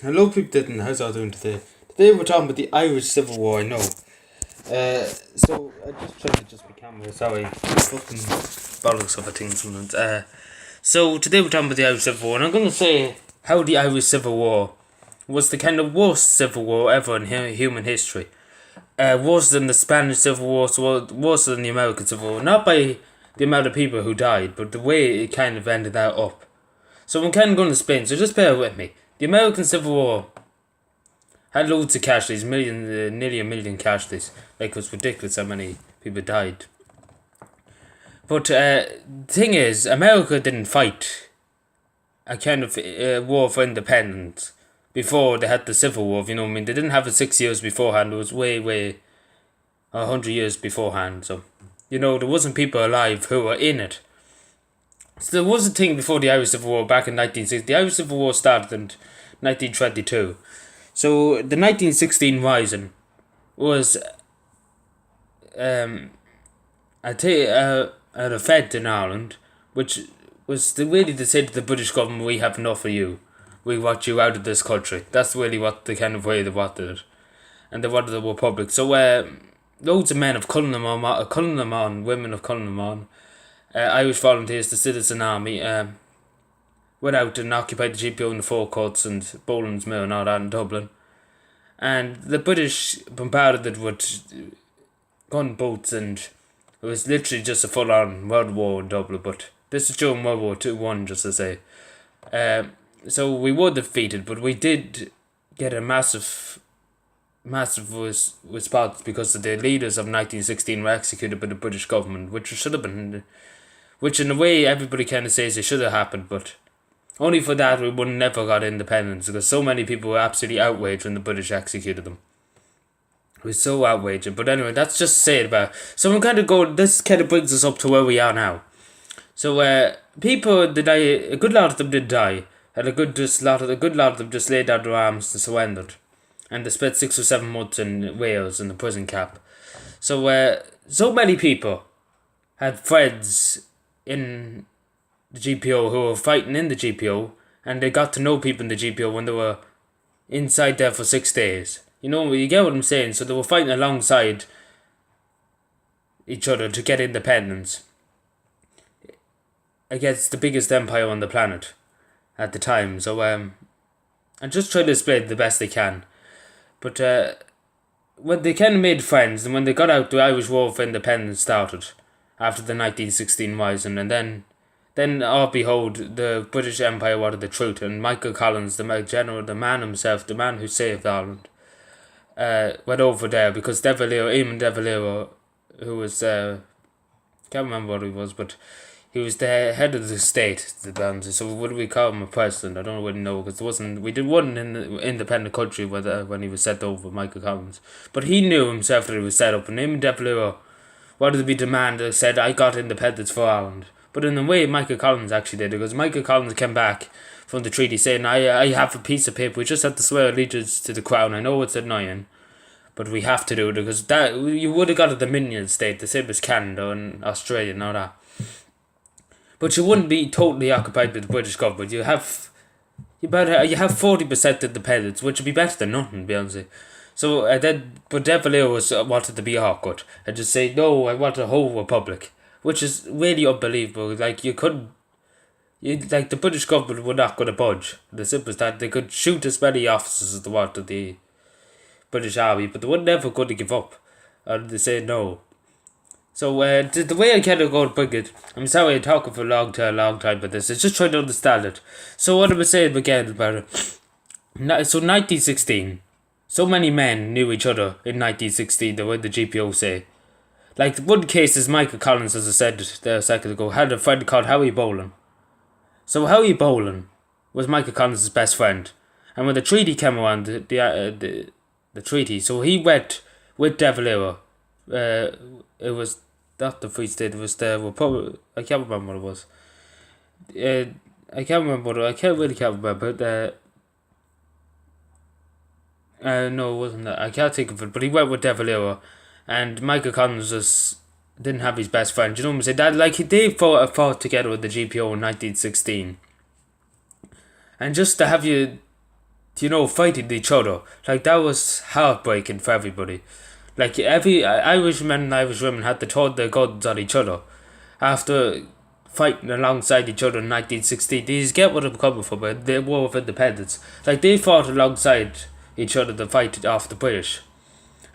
Hello, people. How's all doing today? Today we're talking about the Irish Civil War. I know. So I just tried to just be camera. Sorry, fucking bollocks of a thing sometimes. So today we're talking about the Irish Civil War, and I'm gonna say how the Irish Civil War was the kind of worst civil war ever in human history. Worse than the Spanish Civil War, so worse than the American Civil War. Not by the amount of people who died, but the way it kind of ended that up. So I'm kind of going to explain, so just bear with me. The American Civil War had loads of casualties, nearly a million casualties. Like, it was ridiculous how many people died. But the thing is, America didn't fight a kind of war for independence before they had the Civil War, you know what I mean? They didn't have it 6 years beforehand. It was way 100 years beforehand. So, there wasn't people alive who were in it. So there was a thing before the Irish Civil War back in 1960. The Irish Civil War started in 1922. So the 1916 Rising was an event in Ireland, which was really to say to the British government, we have enough of you. We want you out of this country. That's really what the kind of way they wanted it. And they wanted a republic. So loads of men of Cullinan, women of Cullinan, Irish volunteers, the Citizen Army, went out and occupied the GPO in the forecourts and Boland's Mill and all that in Dublin. And the British bombarded it with gunboats, and it was literally just a full-on World War in Dublin. But this is during World War II, just to say. So we were defeated, but we did get a massive response because the leaders of 1916 were executed by the British government, which in a way everybody kind of says it should have happened, but only for that we would never got independence, because so many people were absolutely outraged when the British executed them. It was so outraging. But anyway, that's just to say it about. So this kind of brings us up to where we are now. So people did die. A good lot of them did die, and a good lot of them just laid down their arms and surrendered, and they spent 6 or 7 months in Wales in the prison camp. So so many people had friends in the GPO who were fighting in the GPO, and they got to know people in the GPO when they were inside there for 6 days. You get what I'm saying? So they were fighting alongside each other to get independence against the biggest empire on the planet at the time. So I'm just trying to explain the best they can. But when they kind of made friends, and when they got out, the Irish War for Independence started after the 1916 Rising, and then behold, the British Empire wanted the truth, and Michael Collins, the the man himself, the man who saved Ireland, went over there because Eamon De Valera, who was, can't remember what he was, but he was the head of the state, so what do we call him, a president? I don't really know, because we did one in the independent country when he was set over, Michael Collins. But he knew himself that he was set up, and Eamon De Valera wanted to be the man that said, I got independence for Ireland. But in a way, Michael Collins actually did, because Michael Collins came back from the treaty saying, I have a piece of paper, we just have to swear allegiance to the crown. I know it's annoying, but we have to do it, because that you would have got a Dominion state, the same as Canada and Australia and all that. But you wouldn't be totally occupied by the British government. You have 40% independence, which would be better than nothing, to be honest. So but De Valera wanted to be awkward and just say, no, I want a whole republic, which is really unbelievable. Like, the British government were not going to budge. The simple as that. They could shoot as many officers as they wanted, the British Army, but they were never going to give up. And they said no. So the way I kind of go to bring it, I'm sorry I'm talking for a long time about this, it's just trying to understand it. So what I was saying again about it, so 1916, so many men knew each other in 1916 that were in the GPO, say. Like, one case is Michael Collins, as I said there a second ago, had a friend called Howie Boland. So Howie Boland was Michael Collins' best friend, and when the treaty came around, the treaty, so he went with De Valera. It was not the Free State, it was the Republic. I can't remember what it was. I can't remember. No, it wasn't that. I can't think of it, but he went with De Valera, and Michael Collins didn't have his best friend. You know what I'm saying? That, like, they fought together with the GPO in 1916. And just to have you fighting each other. Like, that was heartbreaking for everybody. Like, every Irish men and Irish women had to throw their guns at each other after fighting alongside each other in 1916. These get what I'm coming from, but the War of Independence. Like, they fought alongside each other to fight off the British.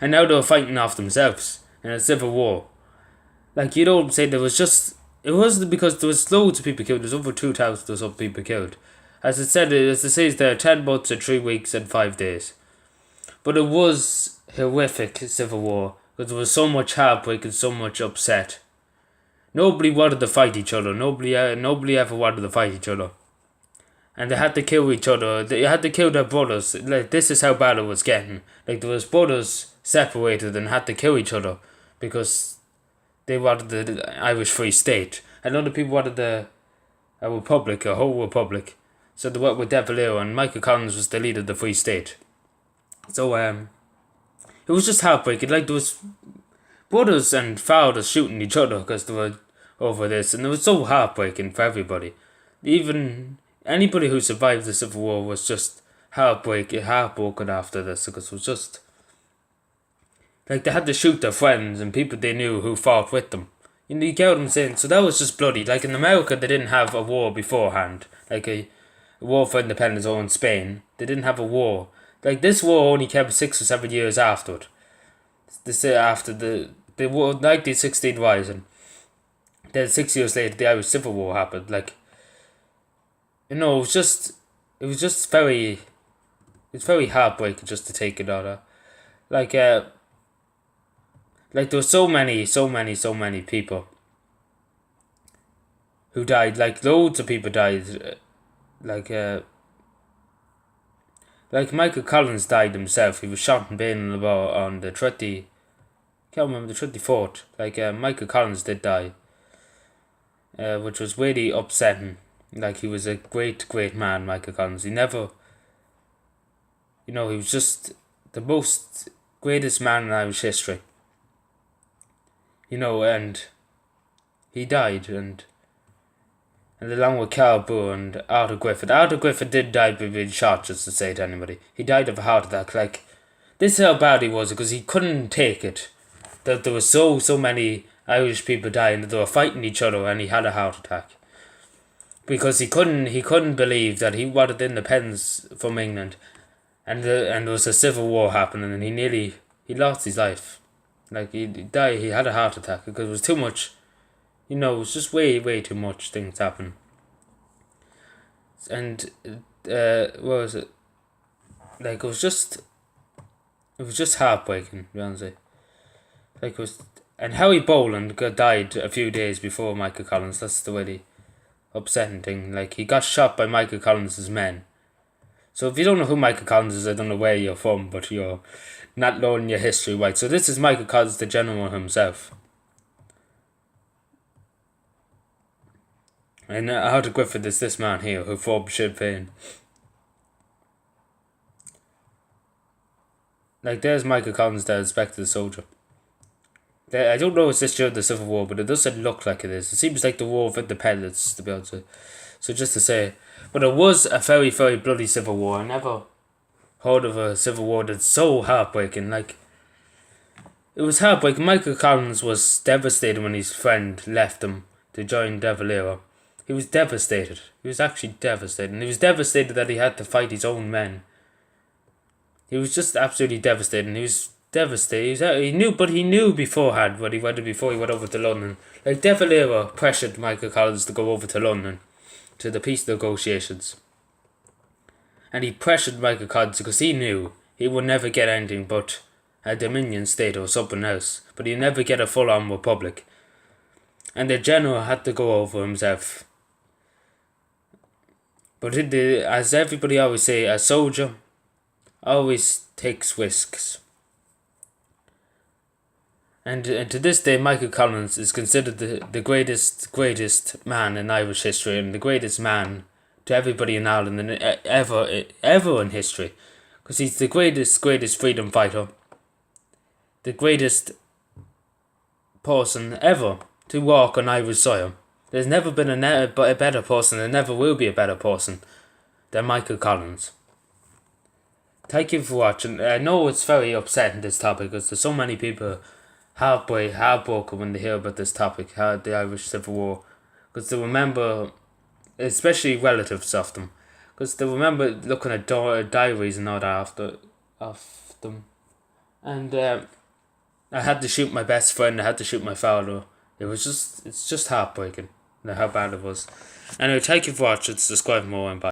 And now they're fighting off themselves in a civil war. Like, you know what I'm saying? It wasn't because there was loads of people killed. There's over 2,000 or some people killed. As it says there, 10 months and 3 weeks and 5 days. But it was horrific civil war because there was so much heartbreak and so much upset. Nobody wanted to fight each other. Nobody ever wanted to fight each other. And they had to kill each other. They had to kill their brothers. Like, this is how bad it was getting. Like, there was brothers separated and had to kill each other because they wanted the Irish Free State. And other people wanted a republic, a whole republic. So they worked with De Valera, and Michael Collins was the leader of the Free State. So it was just heartbreaking. Like, there was brothers and fathers shooting each other because they were over this, and it was so heartbreaking for everybody. Even anybody who survived the Civil War was just heartbroken after this, because it was just like they had to shoot their friends and people they knew who fought with them. You get what I'm saying? So that was just bloody. Like, in America, they didn't have a war beforehand, like a war for independence, or in Spain, they didn't have a war. Like, this war only came 6 or 7 years afterward. After the war, 1916 rising. Then 6 years later, the Irish Civil War happened. Like, it was just very, it's very heartbreaking just to take it out of. Like there were so many people who died. Like, loads of people died. Like Michael Collins died himself. He was shot and beaten about on the 24th. Like, Michael Collins did die. Which was really upsetting. Like, he was a great man, Michael Collins. He never, he was just the most greatest man in Irish history. And he died, and along with Carl Boer and Arthur Griffith. Arthur Griffith did die by being shot, just to say to anybody. He died of a heart attack. Like, this is how bad he was, because he couldn't take it. That there was so many Irish people dying, that they were fighting each other, and he had a heart attack. Because he couldn't believe that he wanted independence from England, and there was a civil war happening, and he lost his life. Like, he died, he had a heart attack, because it was too much. It was just way too much things happen. And what was it? Like, it was just heartbreaking, to be honest. Like, it was, and Harry Boland died a few days before Michael Collins. That's the really upsetting thing. Like, he got shot by Michael Collins' men. So if you don't know who Michael Collins is, I don't know where you're from, but you're not knowing your history right. So this is Michael Collins, the general himself. And Arthur Griffith is this man here who formed Sinn Féin. Like, there's Michael Collins there, Inspector the Soldier. I don't know if it's this during the Civil War, but it doesn't look like it is. It seems like the War of Independence, to be honest with you. So just to say, but it was a very bloody Civil War. I never heard of a Civil War that's so heartbreaking. Like, it was heartbreaking. Michael Collins was devastated when his friend left him to join De Valera. He was devastated. He was actually devastated. And he was devastated that he had to fight his own men. He was just absolutely devastated. And he was devastated. He knew beforehand before he went over to London. Like, De Valera pressured Michael Collins to go over to London to the peace negotiations. And he pressured Michael Collins because he knew he would never get anything but a Dominion state or something else. But he'd never get a full-on republic. And the general had to go over himself. But as everybody always say, a soldier always takes risks. And to this day, Michael Collins is considered the greatest man in Irish history, and the greatest man to everybody in Ireland ever in history. Because he's the greatest freedom fighter. The greatest person ever to walk on Irish soil. There's never been a better person, there never will be a better person than Michael Collins. thank you for watching. I know it's very upsetting, this topic, because there's so many people heartbroken when they hear about this topic, how the Irish Civil War, because they remember, especially relatives of them, because they remember looking at diaries and all that of them, and I had to shoot my best friend. I had to shoot my father. It's just heartbreaking, how bad it was. Anyway, thank you for watching. Subscribe more and bye.